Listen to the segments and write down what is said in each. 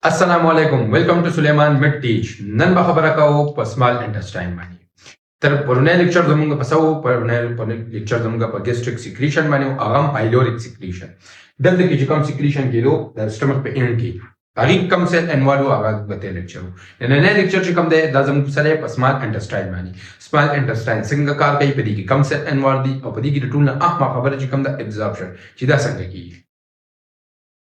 Assalamualaikum. Welcome to Suleman Mid Teach. Nan ba khabara ka o small intestine mani. तर पुरने लेक्चर जमुंगा पसाओ पुरने लेक्चर जमुंगा पर gastric secretion माने आगम pyloric secretion. दल्द की जिकम secretion के लो द stomach पे इन की. तारीख कम से एनवालो आगाज बते लेक्चर हो. नए लेक्चर जिकम दे दाजम सरे पर small intestine मानी. Small intestine सिंगा कार कई पदी की कम से एनवाल दी और पदी की टूल ना आह मा खबर जिकम दा absorption. चिदा संग की.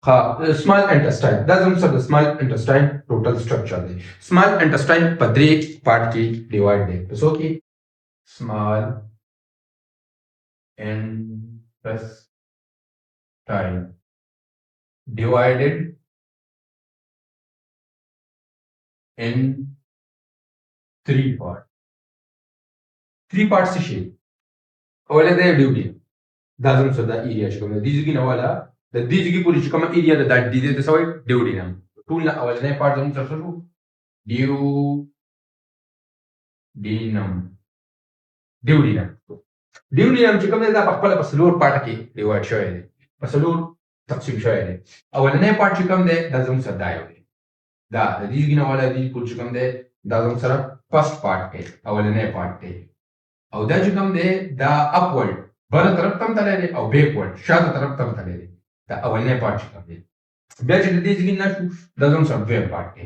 Small intestine. That's also the small intestine total structure. Small intestine padre part की divide है. So कि small intestine divided in three parts. Three parts shape. Awala the duodenum. That's also the area. This is the this is पूरी चिकम area that this is the duodenum. Tool ना awala ने part हम सबसे duodenum. Duodenum चिकम ने दा पक्का पसलूर part की divide शो है. पसलूर तकसीम शो है. awala ने part चिकम दे दाजम सदायो है. दा this is awala this पूरी चिकम दे दाजम सरा first part के awala ने part के. और दा चिकम दे दा upward बारह तरफ तम तले दे और backward शाद तरफ तम तले दे. दा awalne part चिकम दे. बैच दे जिगिन ना शू दाजम सब वेब part के.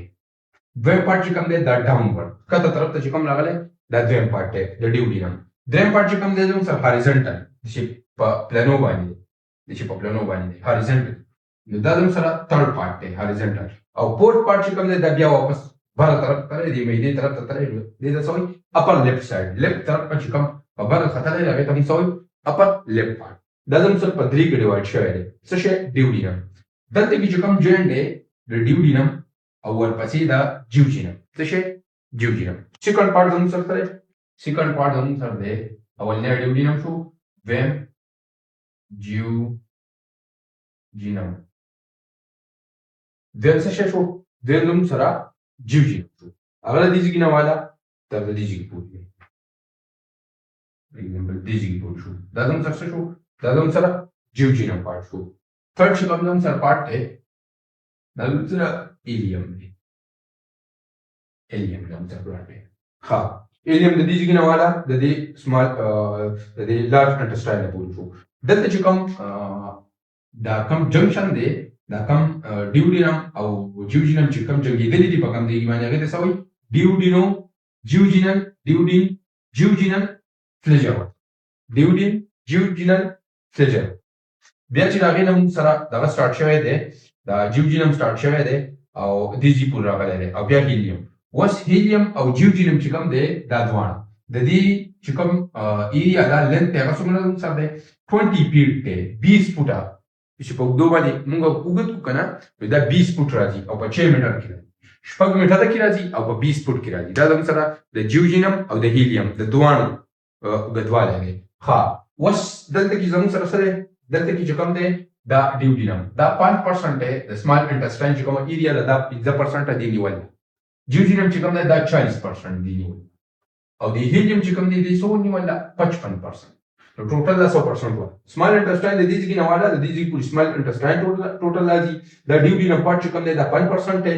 वेब part चिकम दे दा downward. कता तरफ तक चिकम लागले दा वेब part है दा duodenum. वेब part चिकम दे दाजम सब horizontal. दिशे plano बानी. दिशे plano बानी. Horizontal. दाजम सरा third part है horizontal. और fourth part चिकम दे दा बिया वापस बारह तरफ तले दे में दे तरफ तले दे दा सोई upper left side. Left तरफ पर चिकम बारह खतले लगे तम सोई upper left part. Doesn't sort of three divide share. So share duodenum. That the Gichum joined the duodenum, our pasida jejunum. So share jejunum. Second part on surface. Second part on surface. Our near duodenum show vem jejunum. Then session show then sara jejunum. Agar this is wala tab the digit put. Example digit put show. Doesn't success show. Doesn't sara jejunum part show. Third shikam sir part है doesn't sara ileum. Ileum dam sir part है. हाँ ileum the digit wala the small the large intestine पूरी show. Then the shikam the come junction they the come duodenum और jejunum shikam जंगी दिल्ली दी पकम देगी माने अगर ऐसा हुई duodenum jejunum duodenum jejunum flagella. Duodenum jejunum flagella. Biachi lagenum sara daga start शवे दे दा jejunum start शवे दे और दिजी पूरा वाले दे अब बिया helium was helium और jejunum चिकम दे दा द्वान ददी चिकम area दा length है कसम ना सर दे 20 feet दे 20 फुटा इसे पग दो वाली मुंगा उगत को कना दा 20 फुट राजी और 6 मीटर की राजी शपग मीटर तक की राजी और 20 फुट की राजी दा दम सरा द jejunum और द helium द द्वान उगत वाले दे हाँ was दल्ते की जमुन सरा सरे दल्ते की चिकम दे दा duodenum दा 5% है द small intestine चिकम area दा 50% है दीनी वाला jejunum चिकम दे दा 40% दीनी वाला और द helium चिकम दे दी 100 नी वाला 55%. तो टोटल दा 100% हुआ small intestine दे दी की नवाला द दी पूरी small intestine टोटल लाजी द duodenum part चिकम दे दा 5% है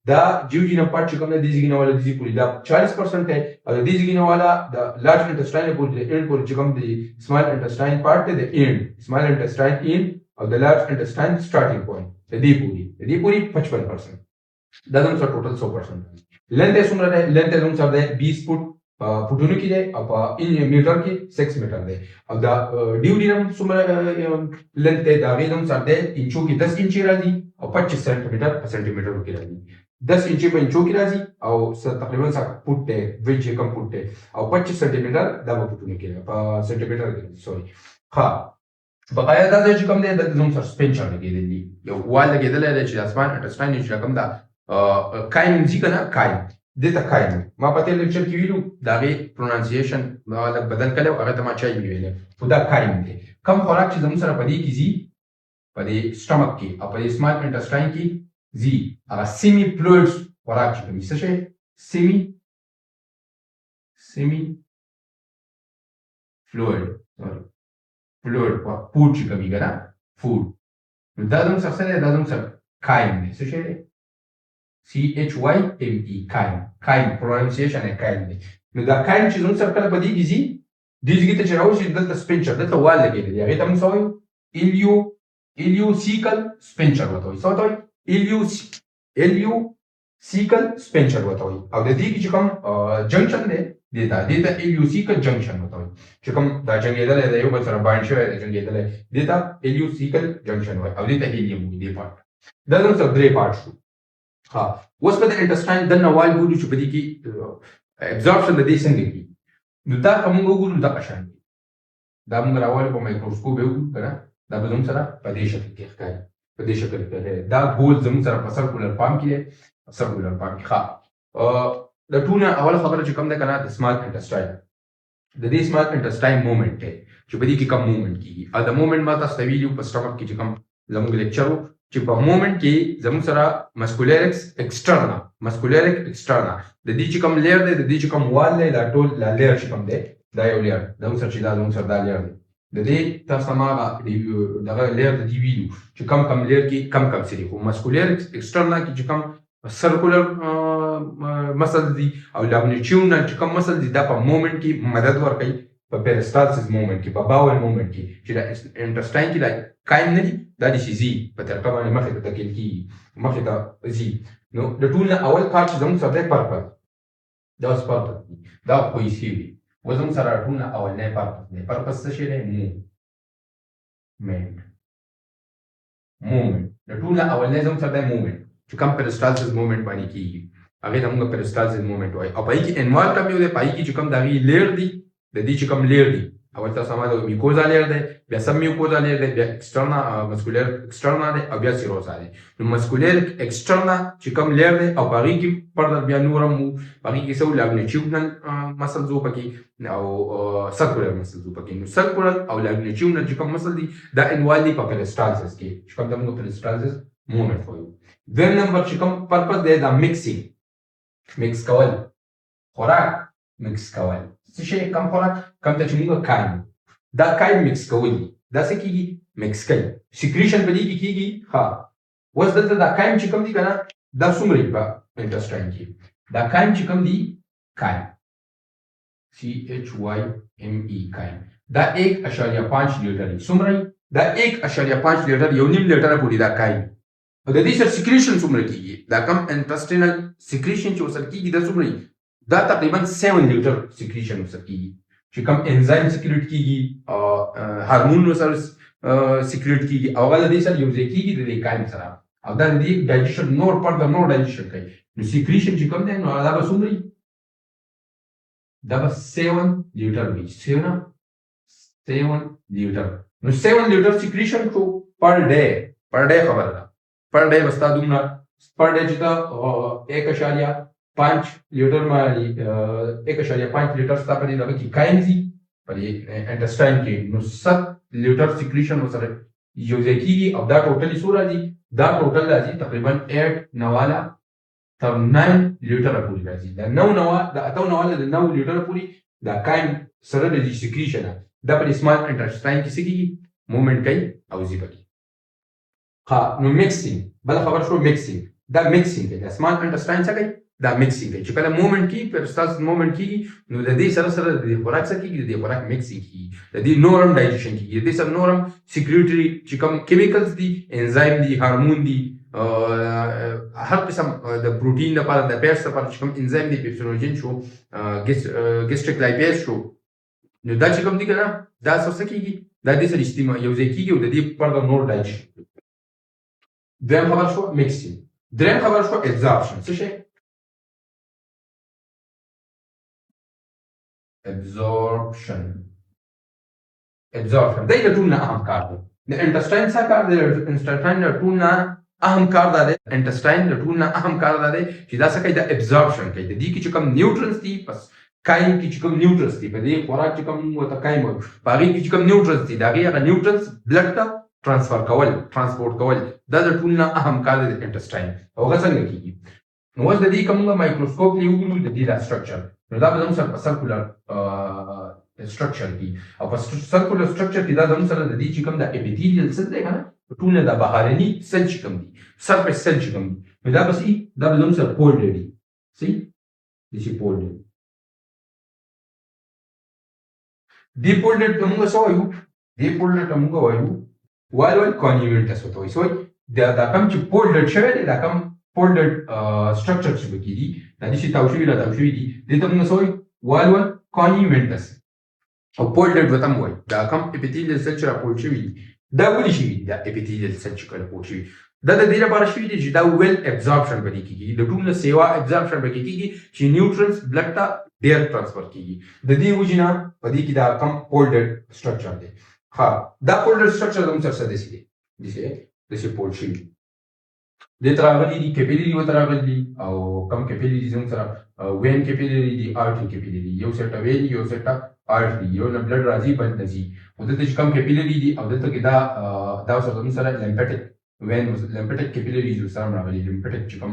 दा jejunum part चिकम दे दी की नवाला दी पूरी दा 40% है और दी की नवाला द large intestine पूरी end पूरी चिकम दे small intestine part है the end small intestine end और the large intestine starting point दी पूरी 55%. दादम सर टोटल 100%. लेंथ है सुन रहे लेंथ है तुम सब दे 20 फुट फुटों की दे अब इन मीटर की 6 मीटर दे अब द duodenum सुन लेंथ है दागे तुम सब दे इंचों की 10 इंच राजी और 25 सेंटीमीटर की राजी 10 इंच पे इंचों की राजी और तकरीबन सा फुट है विच कम फुट है और 25 सेंटीमीटर दावा फुटों की सेंटीमीटर सॉरी हाँ बकाया दा जो कम दे दा जों सस्पेंशन लगे दिल्ली यो वाल लगे दले ले ची आसमान अंडरस्टैंड नी कम दा काइम जी का ना काइम देता काइम मा पते लेक्चर की वीडियो दागे प्रोनाउंसिएशन वाला बदल कले और अगर तमा चाहिए भी ले खुदा काइम दे कम खुराक चीज हम सरा पदी की जी पदी स्टमक की और पदी स्मॉल इंटेस्टाइन की जी अगर सेमी फ्लूइड्स खुराक चीज कमी सचे semi fluid sorry fluid food chica vigana food dadum sa sene dadum sa kain se chyme chyme pronunciation یې chyme دی نو دا chyme چې زموږ سره کله په دې کې ځي دې ځای ته چې راوشي دلته سپنچر دلته وال لګېدلی دی هغې ته موږ څه وایو ileocecal sphincter ورته وایي څه ورته وایي ileocecal sphincter ورته وایي او د دې کې چې کوم جنکشن دی دې ته ileocecal junction ورته وایي چې کوم دا جنګېدلی دی یو بل سره بایند شوی دی جنګېدلی دې ته ileocecal junction وایي او دې ته ileum وایي دې پارټ دا زموږ سره درې پارټ شو ها اوس په د انټسټاین دننه وال ګورو چې په دې کې ابزاربشن د دې څنګه کېږي نو دا که موږ وګورو دغه شان دي دا موږ راوالو په مایکروسکوپ یې وګورو که نه دا به زموږ سره په دې شکل کې ښکاري په دې شکل کې دا ګول زموږ سره په سرکولر پام کې دی سرکولر پام کې ښه د ټولو اوله خبره چې کوم دی که نه د سمال انټسټاین د دې سمال انټسټاین مومنټ دی چې په دې کې کم مومنټ کېږي او د مومنټ ما تاسو ته ویلي په سټمک کې چې کوم زموږ لیکچر و چې په مومنټ کې زموږ سره مسکولیرکس ایکسټرنا مسکولیرک ایکسټرنا د دې چې کوم لیر دی د دې چې کوم وال دی دا ټول لیر چې کوم دی دا یو لیر زموږ سره چې دا زموږ سره دا لیر دی د دې تاسو ما دغه لیر د دې ویلو چې کم لیر کې کم څه دي خو مسکولیرک ایکسټرنا کې چې کوم سرکولر مسل دي او لابنیچیونل چې کوم مسل دي دا په مومنټ کې مدد ورکوي په پیرسټالسس مومنټ کې په باول مومنټ کې چې د انټسټاین کې دا کایم نه دي دا د شي په طریقه باندې مخې ته تکیل کېږي مخې ته ځي نو د ټول نه اول کار چې زموږ سره دی پرپل دا اوس پرپل دي دا پیسې وي و زموږ سره ټول نه اولنی پرپل دی پرپل څه شی دی مومنټ د ټول نه اولنی زموږ سره دی مومنټ چې کوم پیرسټالسس مومنټ باندې کېږي هغې ته موږ پیرسټالسس مومنټ وایي او په هغې کې انوال کم یو دی په هغې کې چې کوم د هغې لیر دي د دې چې کوم لیر دي اول تاسو ما د میوکوزا لیر دی بیا سب میوکوزا لیر دی بیا ایکسټرنا مسکولر ایکسټرنا دی او بیا سیروسا دی نو مسکولر ایکسټرنا چې کوم لیر دی او په هغې کې فردر بیا نورم وو په هغې کې څه وو لاګنیچیونل مسلز وو پکې او سرکولر مسلز وو پکې نو سرکولر او لاګنیچیونل چې کوم مسل دي دا انوال دي په پیرسټالسس کې چې کوم د موږ پیرسټالسس مومنټ وایو دویم نمبر چې کوم پرپز دی دا مکس کول خوراک مکس کول څه شی کم خوراک کم ته چې موږ کایم دا کایم مکس کول دي دا څه کېږي مکس کوي سیکریشن په دې کې کېږي ښه اوس دلته دا کایم چې کوم دي که نه دا څومره دي په انټسټاین کې دا کایم چې کوم دي کایم CHYME کایم دا 1.5 لیټر دي څومره دا 1.5 لیټر یو نیم لیټره پورې دا کایم او د دې سره سیکریشن څومره کېږي دا کم انټسټینل سیکریشن چې ورسره کېږي دا څومره دا تقریبا 7 لیټر سیکریشن ورسره کېږي چې کوم انزایم سیکریټ کېږي هارمون ورسره سیکریټ کېږي او هغه د دې سره یو ځای کېږي د دې کایم سره او دا د دې ډایجېشن نور ډایجېشن کوي نو سیکریشن چې کوم دی نو دا به څومره وي دا به 7 لیټر وي 7 لیټر نو 7 لیټر سیکریشن کو پر ډے خبره ده پر ډے بستا دومره پر ډے چې دا 1.5 لیټر باندې 1.5 لیټر ستا په دې دغه کې کایم ځي په دې انټسټاین کې نو 7 لیټر سیکریشن ورسره یو ځای کېږي او دا ټوټلي څو راځي دا ټوټل راځي تقریبا 8 نواله تر 9 لیټره پورې راځي دا 9 نواله د 8 نواله د 9 لیټره پورې دا کایم سره د سیکریشن دا په سمال انټسټاین کې څه کېږي مومنټ کوي او ځي پکې ها نو میکسینګ بل خبر شو میکسینګ دا میکسینګ دی سمال انټسټاین څه کوي دا میکسینګ دی چې کله مومنټ کېږي پیرسټالسس مومنټ کېږي نو د دې سره د دې خوراک څه کېږي د دې خوراک میکسینګ کېږي د دې نورم ډایجېشن کېږي د دې سره نورم سیکریټري چې کوم کیمیکلز دي انزایم دي هارمون دي هر قسم د پروټین لپاره د پیپس لپاره چې کوم انزایم دي پیپسینوجن شو ګیسټریک لایپیز شو نو دا چې کوم دي که نه دا څه کېږي دا دې سره اجتماع یو ځای کېږي او د دې پرته نور ډایجېشن دویم خبر شو میکسینګ دریم خبر شو ابزاربشن څه شی absorption دا د ټول نه اهم کار دی د انټسټاین څه کار دی انټسټاین د ټول نه اهم کار دی انټسټاین د ټول نه اهم کار دی چې دا څه کوي د ابزاربشن کوي د دې کې چې کوم نیوټرنس دي پس کایم کې چې کوم نیوټرنس دي په دې خوراک چې کوم ورته کایم وایي په هغې کې چې کوم نیوټرنس دي د هغې هغه نیوټرنس بلډ ته ترانسپورټ کول دا د ټول نه اهم کار دی د انټسټاین او هغه څنګه کېږي نو اوس د دې که موږ مایکروسکوپ کې وګورو د دې دا سټرکچر نو دا به زموږ سره په سرکولر سټرکچر کې او په سرکولر سټرکچر کې دا زموږ سره د دې چې کوم د اپیتیلیل سیل دی که نه ټول نه د بهرني سیل چې کوم دي سرفیس سیل چې کوم دي دا بس ای دا به زموږ سره folded دي صحیح داسې folded دې folded ته موږ څه وایو دې folded ته موږ وایو وایو conjunctus ورته وایي څه وایي دا کوم چې folded شوی دی دا کوم folded structure چې پکې دي دا داسې تاو شوي را تاو شوي دي دې ته موږ څه وایو وایو conjunctus او folded ورته هم وایي دا کوم epithelial cell چې راپورټ شوي دي دا ولې شوي دي دا epithelial cell چې کله پورټ شوي دا د دې لپاره شوي دي چې دا ویل absorption پکې کېږي د ټول نه سیوا absorption پکې کېږي چې نیوټرنز بلډ ته ډېر ټرانسفر کېږي د دې وجې نه په دې کې دا کم folded structure دی ها دا folded structure زموږ سره څه داسې دی داسې fold شوي دې ته راغلي دي capillary ورته راغلي دي او کم capillary زموږ سره vein capillary دي artery capillary یو سیټه vein یو سیټه artery یو نه بلډ راځي بل نه ځي او دلته چې کم capillary دي او دلته کې دا زموږ سره lymphatic vein lymphatic capillaries سره راغلي lymphatic چې کوم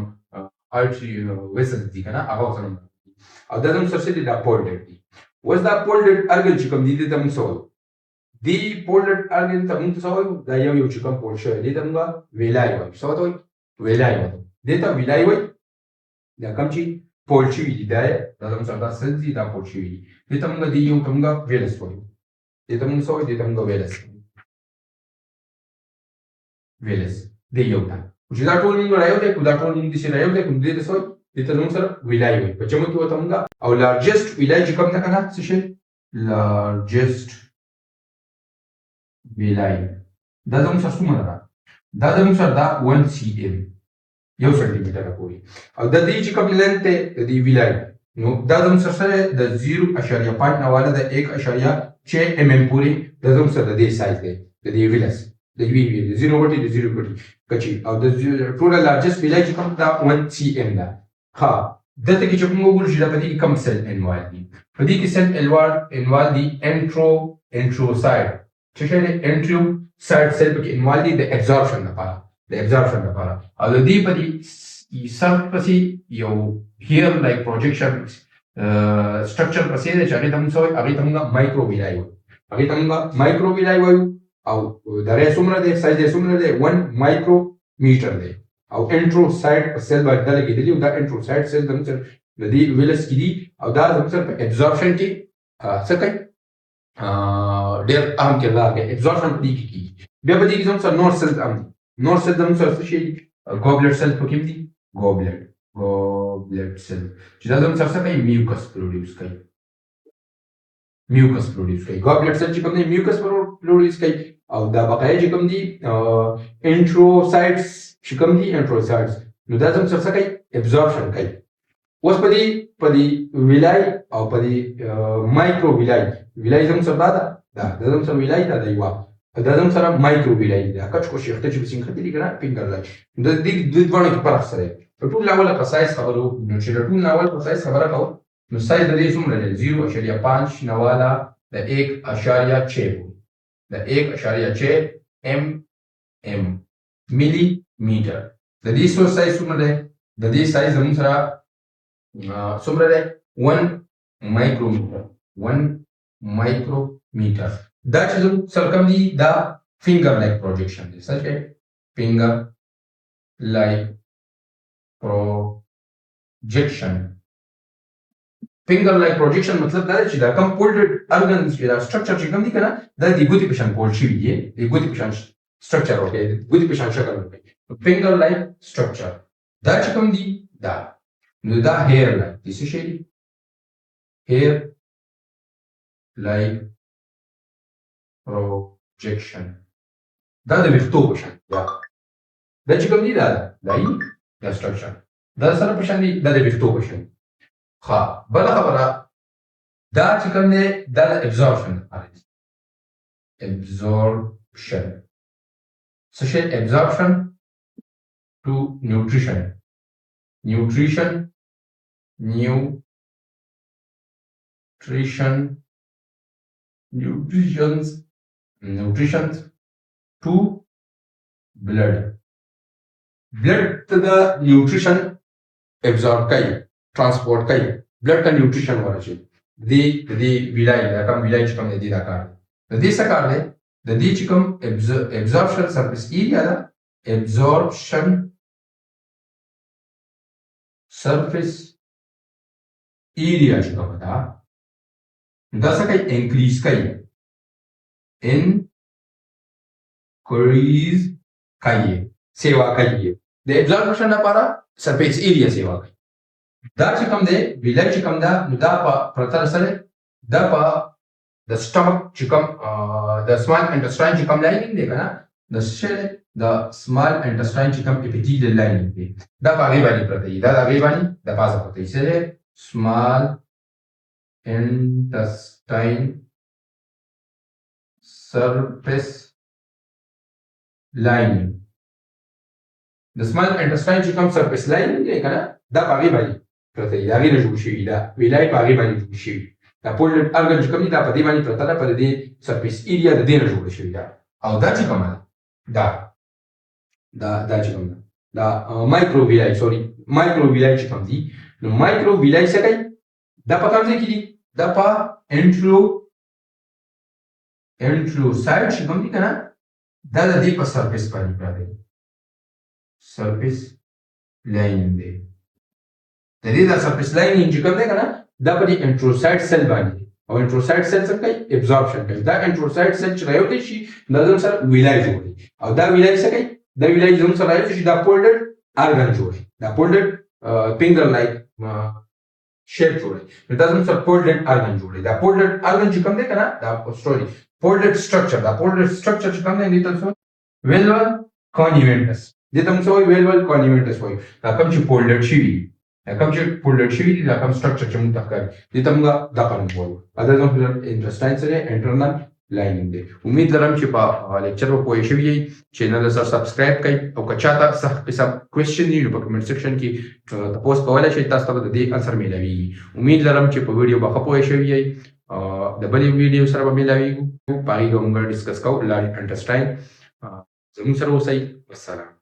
artery vessels دي کنه هغه سره او دا زموږ سره دي دا folded دي اوس دا folded organ چې کوم دي دې ته موږ څه وایو دی folded organ ته موږ څه وایو دا یو چې کوم fold شوی دې ته موږ villi وایو څه ورته وایو villi وایو دې ته villi وایي دا کوم چې fold شوي دي دا زموږ سره دا cells دي دا fold شوي دي دې ته موږ دی یو ته موږ vellus وایو دې ته موږ څه وایو دې ته موږ vellus دی یو ته چې دا ټول موږ رايو دی دا ټول موږ دې رايو دی کوم دې څه وایي دې ته موږ سره villi وایي په جمع کې وته موږ او largest villi چې کوم نه کنه څه شي largest villi دا زموږ سره څومره ده دا زموږ سره دا 1 cm یو سنټیمټر پورې او د دې چې کوم لینث دی د دې villi نو دا زموږ سره د 0.5 نه والا د 1.6 mm پورې د زموږ سره د دې سایز دی د دې villus د وی 0 وټي د 0 وټي کچي او د ټول لارجست villi چې کوم دا 1 cm ده ها دلته کې چې موږ وګورو چې دا په دې کې کم سیل انوال دي په دې کې سیل انوال دي انټروسایډ چې څه دی انټروسایډ سیل په کې انوال دي د ابزورپشن لپاره او د دې په دې سر پسې یو هیر لایک پروجیکشن سټرکچر پسې دی چې هغې ته موږ هغې ته موږ مایکروویلای وایو او درې څومره دی سایز یې څومره دی 1 مایکرومیټر دی او انټروسایډ په سیل باندې دا لګېدلي او دا انټروسایډ سیل زموږ سره د دې ویلس کې دي او دا زموږ سره په ابزورپشن کې څه کوي ډېر اهم کردار کوي ابزورپشن په دې کې کېږي بیا په دې کې زموږ سره نور سیلز هم دي نور سیل زموږ سره څه شي دي ګوبلټ سیل په کې دي ګوبلټ سیل چې دا زموږ سره څه کوي میوکس پروډیوس کوي ګوبلټ سیل چې کوم دی میوکس پروډیوس کوي او دا بقایه چې کوم دي انټروسایډز چې کوم دي انټروسایډز نو دا زموږ سره څه کوي ابزورپشن کوي اوس په دې villi او په دې مایکروvilli زموږ سره دا زموږ سره villi دا دی وا دا زموږ سره مایکروvilli دا کچ کو شیخته چې بسین خطي لګره فینګر لای د دې د دوه کې فرق سره په ټول لاول په سایز خبرو نو چې ټول لاول په سایز خبره کوو نو سایز د دې څومره دی 0.5 نواله د 1.6 د 1.6 mm ملي میټر د دې سایز څومره دی د دې سایز زموږ سره څومره دی 1 مایکرومیټر دا چې زموږ سره کوم دي دا فینګر لایک پروجیکشن دی څه شی فینګر لایک پروجیکشن مطلب دا دی چې دا کوم folded organs چې دا structure چې کوم دي کنه دا د ګوتې په شان fold شوي دي د ګوتې په شان structure ورکوي د ګوتې په شان شکل ورکوي finger like structure دا چې کوم دي دا نو دا hair like د څه شي دي hair like projection دا د ویښتو په شان دا چې کوم دي دا structure دا سره په شان دي دا د ویښتو په شان ها بل خبره دا چې کوم دی دا د ابزورپشن څه شی ابزورپشن to nutrition to blood ته د نیوټریشن ابزورب کوي ट्रांसपोर्ट کوي ब्लड का न्यूट्रिशन ورشي د دې ویلای دا کوم ویلای چې کوم دی دا کار د دې څه کار دی د دې چې کوم ابزورپشن سرفیس ایریا دا ابزورپشن surface area چې کومه ده دا څه کوي انکریز کوي انکریز کوي سیوا کوي د ابزوربشن لپاره سرفیس ایریا سیوا کوي دا چې کوم دی ویلای چې کوم ده نو دا په پرتر سره دا په د stomach چې کوم د small intestine چې کوم lining دی کنه د shell د small intestine چې کوم epithelial lining دی دا په هغه باندې پرته دی دا د هغه باندې د بازه پرته دی سره small intestine surface lining د small intestine چې کوم surface lining دی کنه دا په هغه باندې پرته دی دا غیر جوړ شوی دا ویلای په هغه باندې جوړ شوی دا پولډ ارګن چې کوم دی دا په دې باندې پرته ده په دې سرفیس ایریا د دې نه جوړ شوی دا او دا چې کوم ده دا چې کوم ده دا مایکروویلای مایکروویلای چې کوم دي نو مایکروویلای څه کوي دا په کوم ځای کې دي دا په انټروسایډ چې کوم دي کنه دا د دې په سرفیس باندې پراته دي سرفیس لاینینګ دی د دې د سرفیس لاینینګ چې کوم دی کنه دا په دې انټروسایډ سیل باندې او انټروسایډ سیل څه کوي ابزوربشن کوي دا انټروسایډ سیل چې رايوي شي دا زموږ سره ویلای جوړي او دا ویلای څه کوي دا ویلای زموږ سره رايوي شي دا پولډر ارګن جوړي دا پولډر فینګر لایک شیپ جوړي دا زموږ سره پولډر ارګن جوړي دا پولډر ارګن چې کوم دی کنه دا سټوري پولډر سټرکچر دا پولډر سټرکچر چې کوم دی تاسو ویلول کانیوینټس دې ته موږ وایو ویلول کانیوینټس وایو دا کوم چې پولډر شي کوم چې پولډر شوی دی دا کوم سټرکچر چې موږ تخکاري دې ته موږ دا قانون وایو اته زموږ انټرسټاین سره انټرنل لاینینګ دی امید لرم چې په لیکچر په پوه شوي یئ چینل سره سبسکرایب کړئ او که چاته څه قسم کوېسچن وي نو په کمنټ سیکشن کې تاسو کولی شئ تاسو ته به د دې انسر میلاویږي امید لرم چې په ویډیو به ښه پوه شوي یئ د بلې ویډیو سره به میلاویږو په هغې به موږ ډسکس کوو لارج انټسټاین زموږ سره اوسئ والسلام